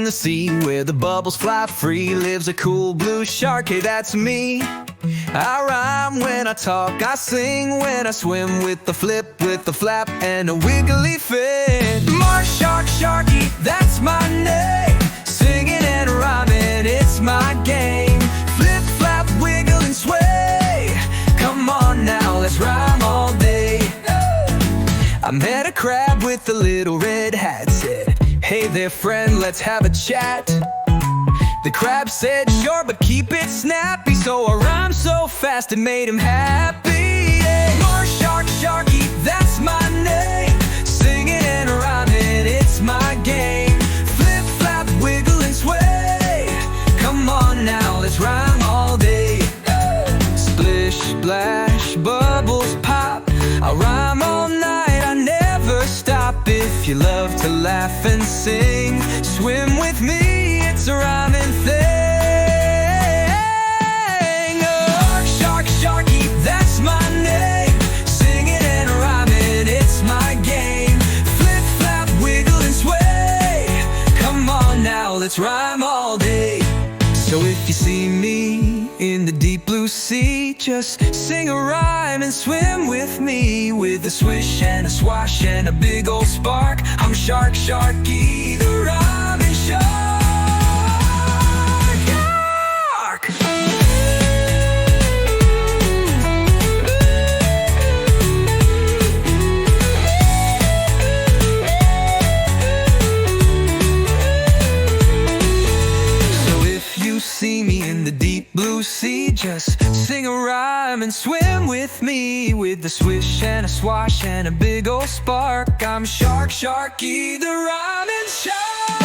the sea where the bubbles fly free lives a cool blue shark. Hey, that's me. I rhyme when I talk, I sing when I swim, with the flip, with the flap, and a wiggly fin. Sharky, that's my name. Singing and rhyming, it's my game. Flip, flap, wiggle and sway. Come on now, let's rhyme all day. I met a crab with a little red hat. Said, hey there friend, let's have a chat. The crab said, sure, but keep it snappy. So I rhymed so fast it made him happy. More Sharky, that's my name. Singing and rhyming, it's my game. Flip, flap, wiggle and sway. Come on now, let's rhyme all day. Splish, splash, bubbles pop. I rhyme all night, I never stop. If you love to laugh and sing, swim with me, it's a rhyming thing. Sharky, that's my name. Singing and rhyming, it's my game. Flip, flap, wiggle and sway. Come on now, let's rhyme all day. So if you see me in the deep blue sea, just sing a rhyme and swim with me, with a swish and a swash and a big old spark. I'm Sharky, the rhyming shark. See me in the deep blue sea, just sing a rhyme and swim with me, with a swish and a swash and a big old spark. I'm Sharky, the rhyming shark.